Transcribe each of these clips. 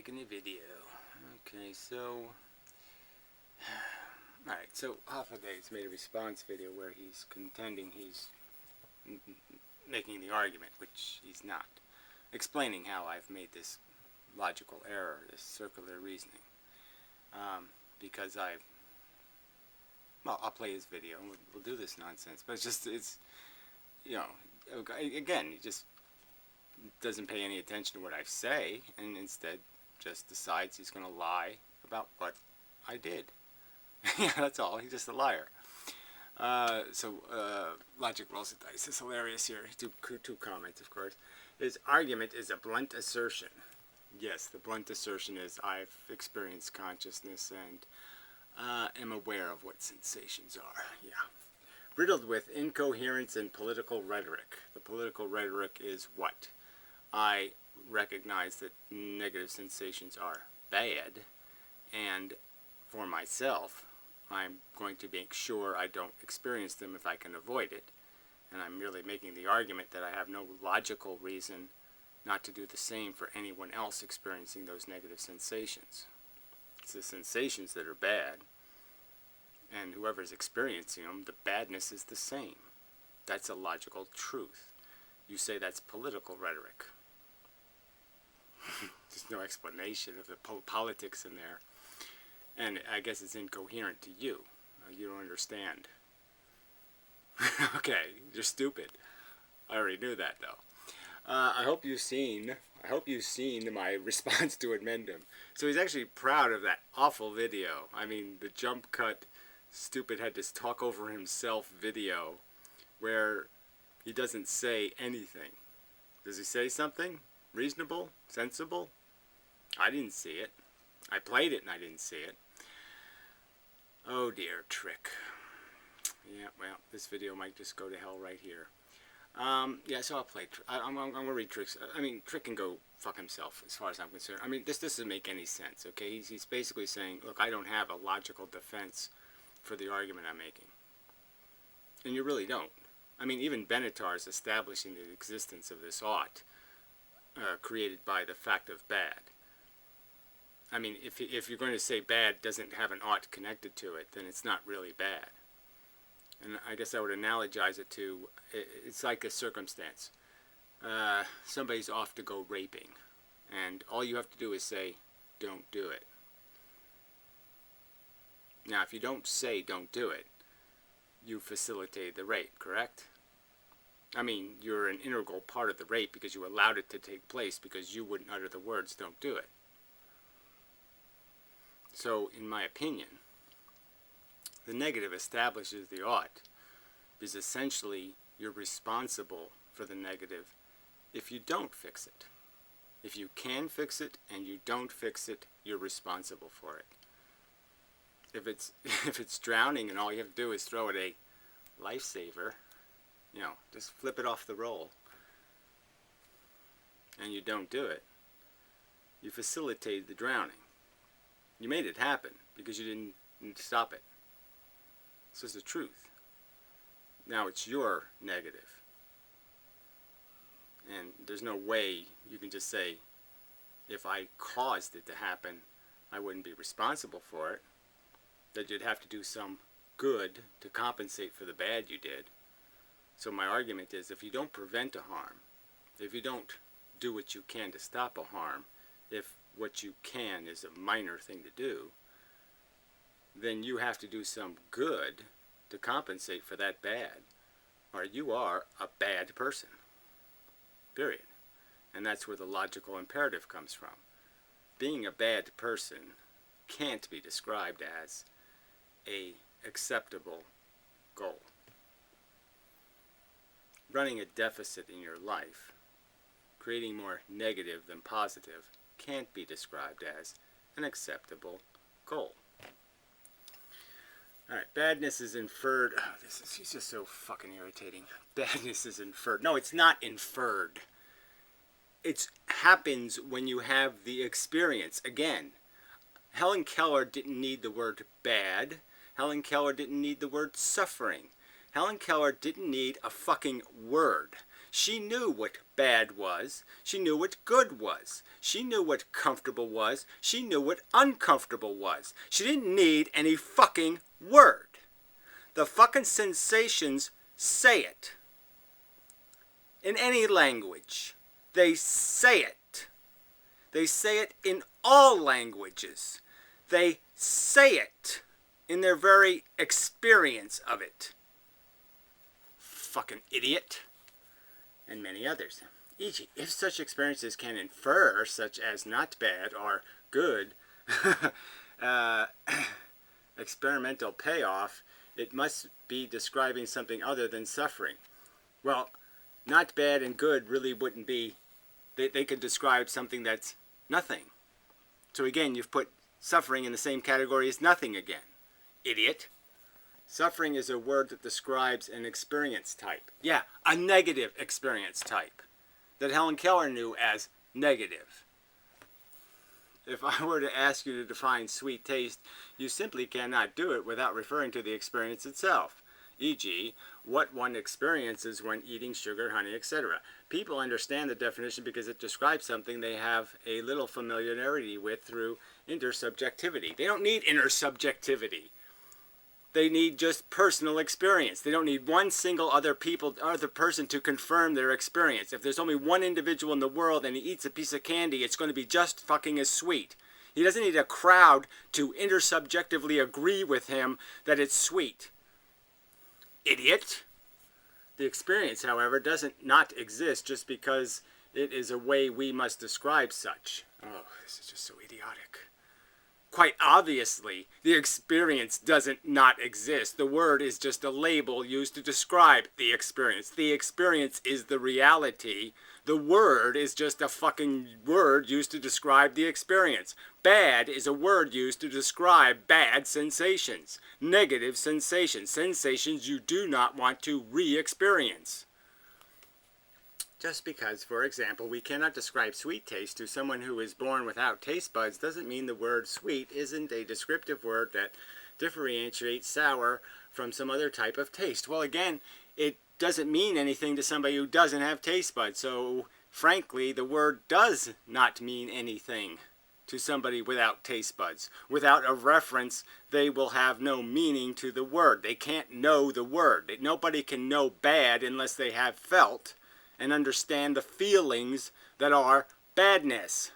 making a video. Okay, so... Alright, so Hythloday's made a response video where he's contending he's making the argument, which he's not. Explaining how I've made this logical error, this circular reasoning. Because well, I'll play his video and we'll do this nonsense. But it's, you know, again, he just doesn't pay any attention to what I say and instead just decides he's going to lie about what I did. Yeah, that's all. He's just a liar. Logic rolls the dice. It's hilarious here. Two comments, of course. His argument is a blunt assertion. Yes, the blunt assertion is I've experienced consciousness and am aware of what sensations are. Yeah. Riddled with incoherence and political rhetoric. The political rhetoric is what? I recognize that negative sensations are bad, and for myself, I'm going to make sure I don't experience them if I can avoid it. And I'm merely making the argument that I have no logical reason not to do the same for anyone else experiencing those negative sensations. It's the sensations that are bad, and whoever's experiencing them, the badness is the same. That's a logical truth. You say that's political rhetoric. There's no explanation of the politics in there. And I guess it's incoherent to you. You don't understand. Okay, you're stupid. I already knew that, though. I hope you've seen my response to inmendham. So he's actually proud of that awful video. I mean, the jump cut, stupid had to talk over himself video where he doesn't say anything. Does he say something reasonable, sensible? I didn't see it. I played it and I didn't see it. Oh dear, trick. Yeah, well, this video might just go to hell right here. Yeah, so I'll play. I'm gonna read Trick's. I mean, Trick can go fuck himself as far as I'm concerned. I mean, this doesn't make any sense. Okay, he's basically saying, look, I don't have a logical defense for the argument I'm making, and you really don't. I mean, even Benatar is establishing the existence of this ought created by the fact of bad. I mean, if you're going to say bad doesn't have an ought connected to it, then it's not really bad. And I guess I would analogize it to, it's like a circumstance. Somebody's off to go raping, and all you have to do is say, don't do it. Now, if you don't say don't do it, you facilitated the rape, correct? I mean, you're an integral part of the rape because you allowed it to take place because you wouldn't utter the words, don't do it. So, in my opinion, the negative establishes the ought because essentially you're responsible for the negative if you don't fix it. If you can fix it and you don't fix it, you're responsible for it. If it's drowning and all you have to do is throw it a lifesaver, you know, just flip it off the roll, and you don't do it, you facilitated the drowning. You made it happen because you didn't stop it. This is the truth. Now it's your negative. And there's no way you can just say, if I caused it to happen, I wouldn't be responsible for it. That you'd have to do some good to compensate for the bad you did. So my argument is, if you don't prevent a harm, if you don't do what you can to stop a harm, if what you can is a minor thing to do, then you have to do some good to compensate for that bad, or you are a bad person. Period. And that's where the logical imperative comes from. Being a bad person can't be described as an acceptable goal. Running a deficit in your life, creating more negative than positive, can't be described as an acceptable goal. Alright, badness is inferred. Oh, he's just so fucking irritating. Badness is inferred. No, it's not inferred. It happens when you have the experience. Again, Helen Keller didn't need the word bad. Helen Keller didn't need the word suffering. Helen Keller didn't need a fucking word. She knew what bad was. She knew what good was. She knew what comfortable was. She knew what uncomfortable was. She didn't need any fucking word. The fucking sensations say it. In any language, they say it. They say it in all languages. They say it in their very experience of it. Fucking idiot. And many others. E.g., if such experiences can infer, such as not bad or good, experimental payoff, it must be describing something other than suffering. Well, not bad and good really wouldn't be, they could describe something that's nothing. So again, you've put suffering in the same category as nothing again. Idiot. Suffering is a word that describes an experience type. Yeah, a negative experience type that Helen Keller knew as negative. If I were to ask you to define sweet taste, you simply cannot do it without referring to the experience itself. E.g., what one experiences when eating sugar, honey, etc. People understand the definition because it describes something they have a little familiarity with through intersubjectivity. They don't need intersubjectivity. They need just personal experience. They don't need one single other person to confirm their experience. If there's only one individual in the world and he eats a piece of candy, it's going to be just fucking as sweet. He doesn't need a crowd to intersubjectively agree with him that it's sweet. Idiot. The experience, however, doesn't not exist just because it is a way we must describe such. Oh, this is just so idiotic. Quite obviously, the experience doesn't not exist. The word is just a label used to describe the experience. The experience is the reality. The word is just a fucking word used to describe the experience. Bad is a word used to describe bad sensations. Negative sensations. Sensations you do not want to re-experience. Just because, for example, we cannot describe sweet taste to someone who is born without taste buds doesn't mean the word sweet isn't a descriptive word that differentiates sour from some other type of taste. Well, again, it doesn't mean anything to somebody who doesn't have taste buds. So, frankly, the word does not mean anything to somebody without taste buds. Without a reference, they will have no meaning to the word. They can't know the word. Nobody can know bad unless they have felt and understand the feelings that are badness.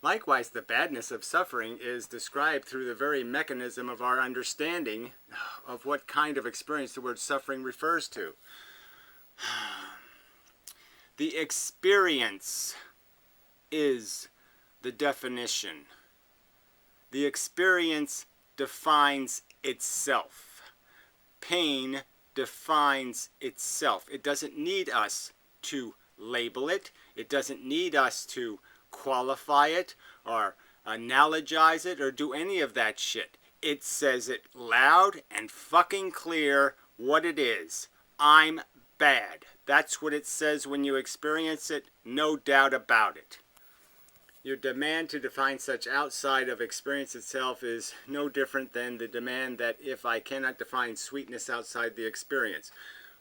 Likewise, the badness of suffering is described through the very mechanism of our understanding of what kind of experience the word suffering refers to. The experience is the definition. The experience defines itself. Pain defines itself. It doesn't need us to label it. It doesn't need us to qualify it or analogize it or do any of that shit. It says it loud and fucking clear what it is. I'm bad. That's what it says when you experience it, no doubt about it. Your demand to define such outside of experience itself is no different than the demand that if I cannot define sweetness outside the experience.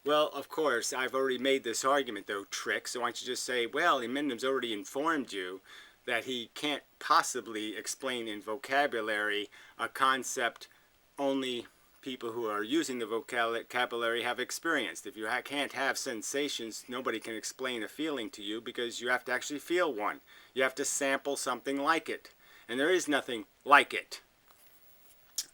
Well, of course, I've already made this argument, though, Trick, so why don't you just say, well, Inmendham's already informed you that he can't possibly explain in vocabulary a concept only people who are using the vocabulary have experienced. If you can't have sensations, nobody can explain a feeling to you because you have to actually feel one. You have to sample something like it. And there is nothing like it.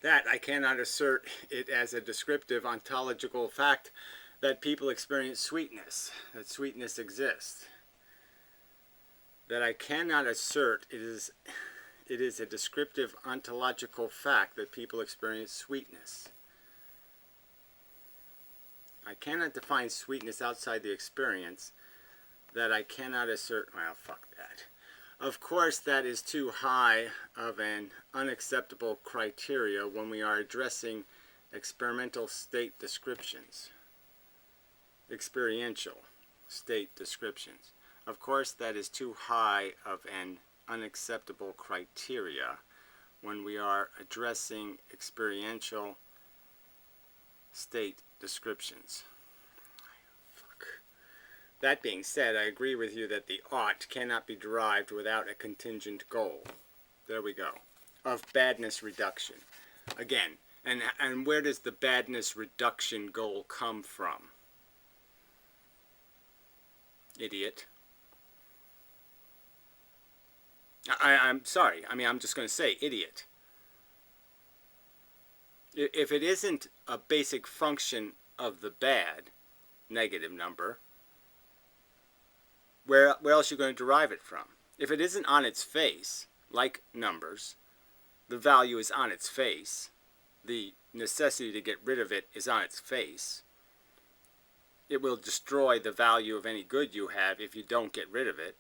That I cannot assert it as a descriptive ontological fact that people experience sweetness, that sweetness exists. That I cannot assert it is a descriptive ontological fact that people experience sweetness. I cannot define sweetness outside the experience. That I cannot assert, well, fuck that. Of course, that is too high of an unacceptable criteria when we are addressing experimental state descriptions. Experiential state descriptions. Of course, that is too high of an unacceptable criteria when we are addressing experiential state descriptions. Fuck. That being said, I agree with you that the ought cannot be derived without a contingent goal. There we go. Of badness reduction. Again, and where does the badness reduction goal come from? Idiot. I'm sorry. I mean, I'm just going to say idiot. If it isn't a basic function of the bad, negative number, where else are you going to derive it from? If it isn't on its face, like numbers, the value is on its face, the necessity to get rid of it is on its face, it will destroy the value of any good you have if you don't get rid of it.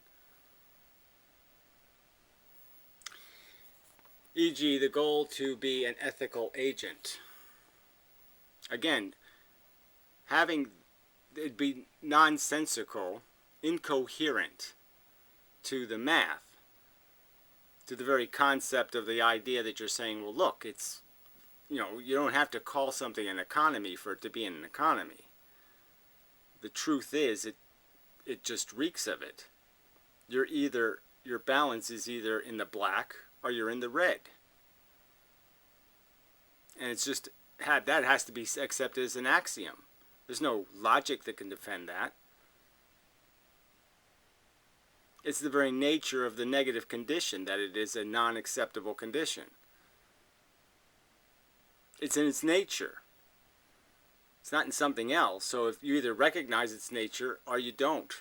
E.g., the goal to be an ethical agent. Again, it'd be nonsensical, incoherent to the math, to the very concept of the idea that you're saying, well, look, it's, you don't have to call something an economy for it to be an economy. The truth is, it just reeks of it. Your balance is either in the black or you're in the red. And it's just, that has to be accepted as an axiom. There's no logic that can defend that. It's the very nature of the negative condition that it is a non-acceptable condition. It's in its nature. It's not in something else. So if you either recognize its nature or you don't.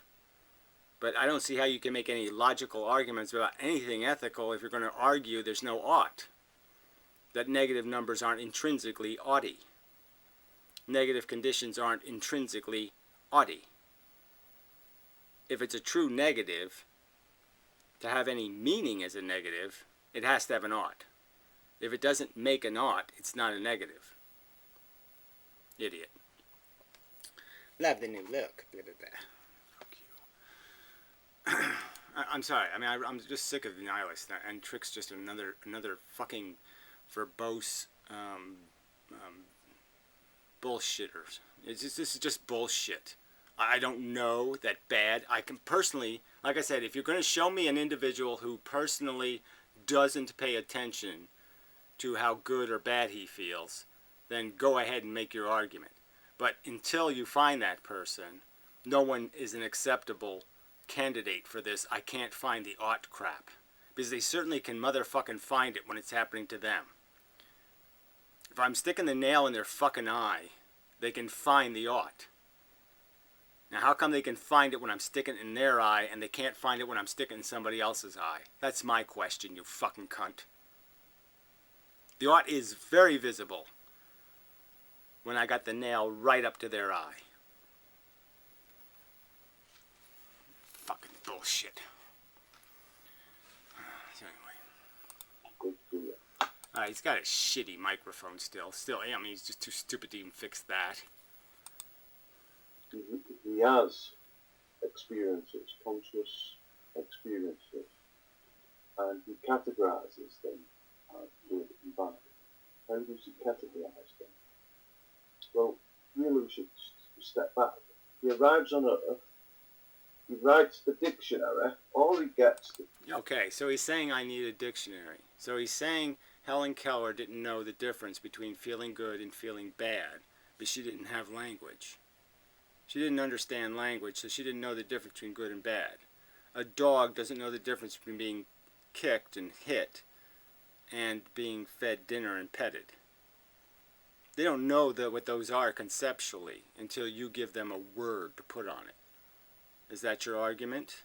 But I don't see how you can make any logical arguments about anything ethical if you're going to argue there's no ought. That negative numbers aren't intrinsically oughty. Negative conditions aren't intrinsically oughty. If it's a true negative, to have any meaning as a negative, it has to have an ought. If it doesn't make an ought, it's not a negative. Idiot. Love the new look. Blah, blah, blah. I'm sorry. I mean, I'm just sick of the nihilist, and Trick's just another fucking verbose bullshitters. This is just bullshit. I don't know that bad. I can personally, like I said, if you're going to show me an individual who personally doesn't pay attention to how good or bad he feels, then go ahead and make your argument. But until you find that person, no one is an acceptable candidate for this I can't find the ought crap. Because they certainly can motherfucking find it when it's happening to them. If I'm sticking the nail in their fucking eye, they can find the ought. Now how come they can find it when I'm sticking it in their eye and they can't find it when I'm sticking it in somebody else's eye? That's my question, you fucking cunt. The ought is very visible when I got the nail right up to their eye. Fucking bullshit. So anyway. He's got a shitty microphone still. I mean, he's just too stupid to even fix that. He has experiences, conscious experiences, and he categorizes them as good and bad. How does he categorize them? Well, really we should step back. He arrives on Earth, he writes the dictionary, all he gets... Okay, so he's saying I need a dictionary. So he's saying Helen Keller didn't know the difference between feeling good and feeling bad, but she didn't have language. She didn't understand language, so she didn't know the difference between good and bad. A dog doesn't know the difference between being kicked and hit and being fed dinner and petted. They don't know what those are conceptually until you give them a word to put on it. Is that your argument?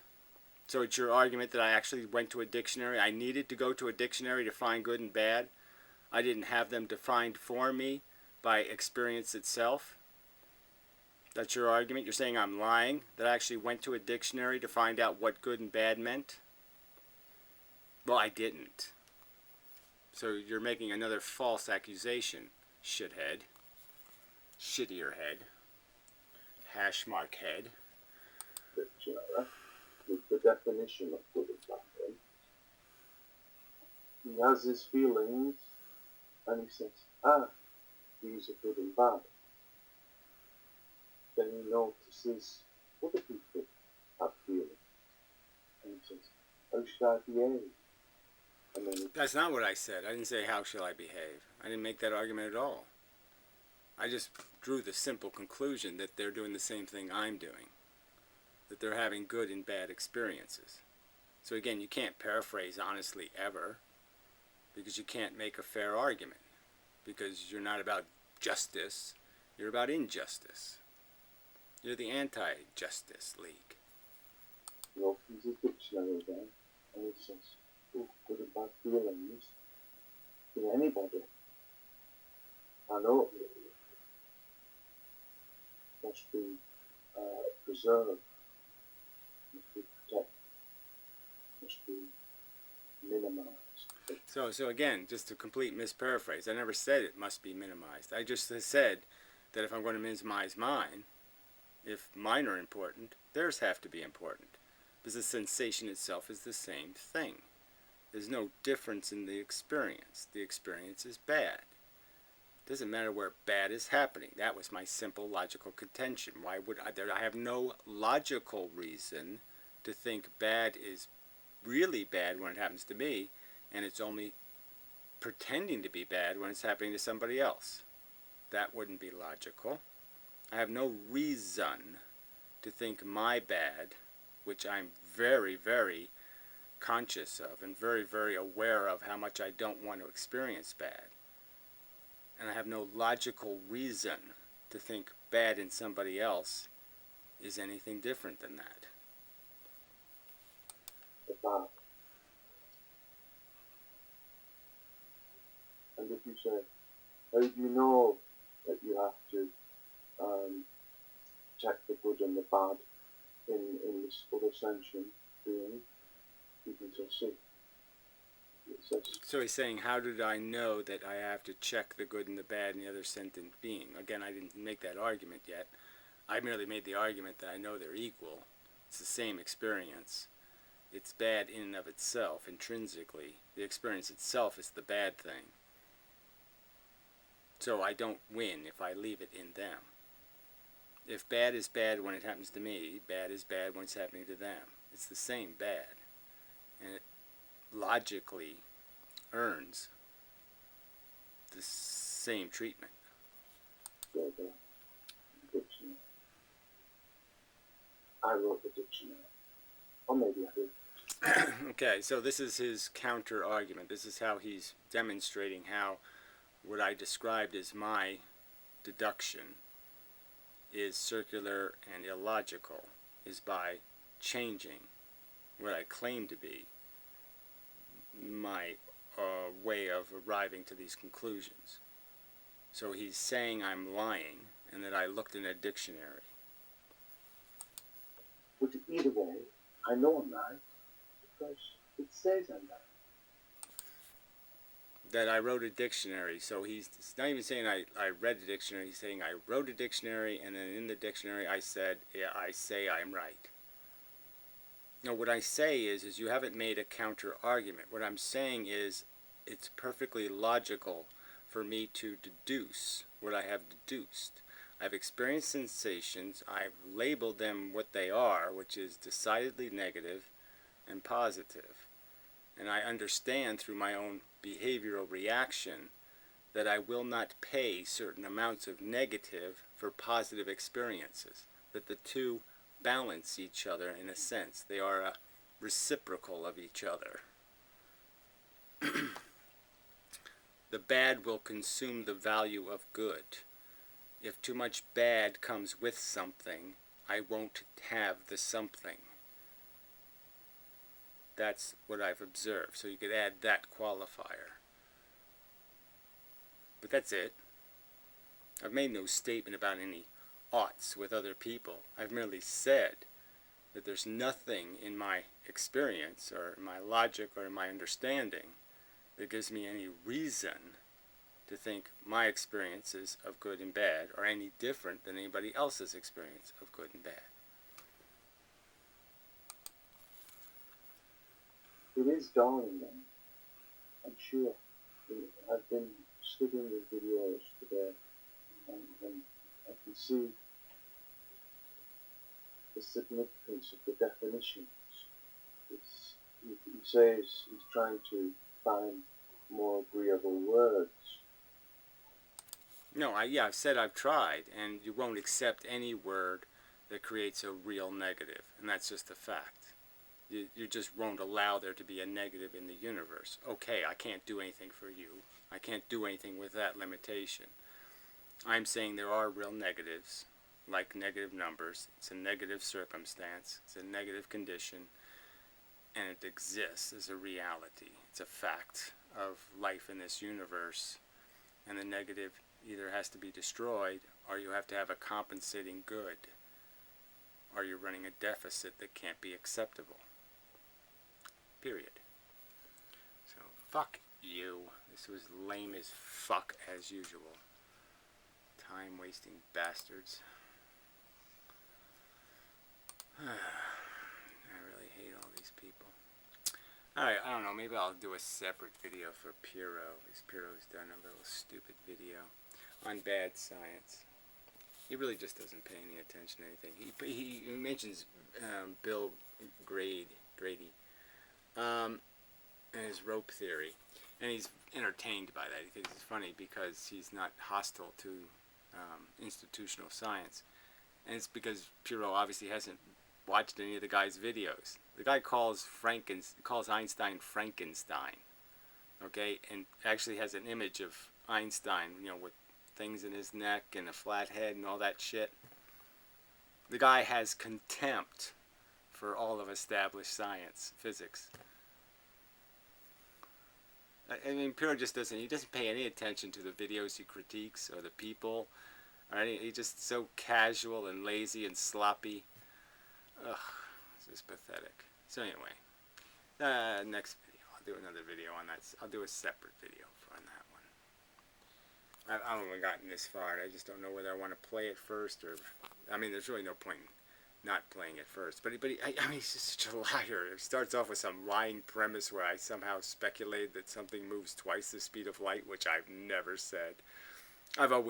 So it's your argument that I actually went to a dictionary. I needed to go to a dictionary to find good and bad. I didn't have them defined for me by experience itself. That's your argument? You're saying I'm lying? That I actually went to a dictionary to find out what good and bad meant? Well, I didn't. So you're making another false accusation, shithead. Shittier head. Hash mark head. Dictionary with the definition of good and bad. He has his feelings and he says, these are good and bad. Then he notices other people have feelings. And he says, how should I behave? And then That's not what I said. I didn't say, how shall I behave? I didn't make that argument at all. I just drew the simple conclusion that they're doing the same thing I'm doing, that they're having good and bad experiences. So again, you can't paraphrase honestly ever, because you can't make a fair argument, because you're not about justice, you're about injustice. You're the anti-justice league. he opens his dictionary again, and he says, oh, good and bad feelings in anybody. I know must be preserved, must be protected, must be minimized. So again, just a complete misparaphrase. I never said it must be minimized. I just said that if I'm going to minimize mine, if mine are important, theirs have to be important. Because the sensation itself is the same thing. There's no difference in the experience. The experience is bad. It doesn't matter where bad is happening. That was my simple logical contention. Why would I have no logical reason to think bad is really bad when it happens to me, and it's only pretending to be bad when it's happening to somebody else. That wouldn't be logical. I have no reason to think my bad, which I'm very, very conscious of and very, very aware of how much I don't want to experience bad. And I have no logical reason to think bad in somebody else is anything different than that. The bad. And if you say, how do you know that you have to check the good and the bad in this other sentient being? You can just see. So he's saying, how did I know that I have to check the good and the bad in the other sentient being? Again, I didn't make that argument yet. I merely made the argument that I know they're equal. It's the same experience. It's bad in and of itself, intrinsically. The experience itself is the bad thing. So I don't win if I leave it in them. If bad is bad when it happens to me, bad is bad when it's happening to them. It's the same bad. And it logically earns the same treatment. The dictionary. I wrote the dictionary. Or maybe I did. Okay, so this is his counter argument. This is how he's demonstrating how what I described as my deduction is circular and illogical, is by changing what I claim to be my way of arriving to these conclusions. So he's saying I'm lying and that I looked in a dictionary. But either way, I know I'm right because it says I'm right. That I wrote a dictionary, so he's not even saying I read the dictionary, he's saying I wrote a dictionary, and then in the dictionary I said, yeah, I say I'm right. No, what I say is you haven't made a counter argument. What I'm saying is it's perfectly logical for me to deduce what I have deduced. I've experienced sensations, I've labeled them what they are, which is decidedly negative and positive. And I understand through my own behavioral reaction that I will not pay certain amounts of negative for positive experiences, that the two balance each other in a sense. They are a reciprocal of each other. The bad will consume the value of good. If too much bad comes with something, I won't have the something. That's what I've observed. So you could add that qualifier. But that's it. I've made no statement about any oughts with other people. I've merely said that there's nothing in my experience or in my logic or in my understanding that gives me any reason to think my experiences of good and bad are any different than anybody else's experience of good and bad. It is dawning then, I'm sure. I've been studying the videos today and I can see the significance of the definitions. He says he's trying to find more agreeable words. No, yeah, I've said I've tried, and you won't accept any word that creates a real negative, and that's just a fact. You just won't allow there to be a negative in the universe. Okay, I can't do anything for you. I can't do anything with that limitation. I'm saying there are real negatives, like negative numbers. It's a negative circumstance. It's a negative condition, and it exists as a reality. It's a fact of life in this universe, and the negative either has to be destroyed, or you have to have a compensating good, or you're running a deficit that can't be acceptable. Period. So, fuck you. This was lame as fuck as usual. Time-wasting bastards. I really hate all these people. Alright, I don't know, maybe I'll do a separate video for Piro. Because Piro's done a little stupid video on bad science. He really just doesn't pay any attention to anything. He mentions Bill Grady and his rope theory, and he's entertained by that. He thinks it's funny because he's not hostile to institutional science, and it's because Piro obviously hasn't watched any of the guy's videos. The guy calls Einstein Frankenstein, okay, and actually has an image of Einstein, you know, with things in his neck and a flat head and all that shit. The guy has contempt for all of established science, physics. I mean, Piro just doesn't pay any attention to the videos he critiques or the people. Or he's just so casual and lazy and sloppy. Ugh, it's just pathetic. So anyway, next video, I'll do another video on that. I'll do a separate video on that one. I haven't gotten this far. I just don't know whether I want to play it first or... I mean, there's really no point in not playing it first. But I mean, he's just such a liar. It starts off with some lying premise where I somehow speculate that something moves twice the speed of light, which I've never said. I'm a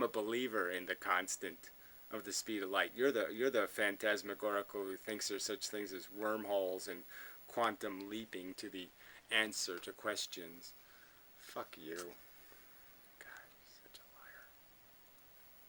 believer in the constant of the speed of light. You're the phantasmagorical who thinks there's such things as wormholes and quantum leaping to the answer to questions. Fuck you.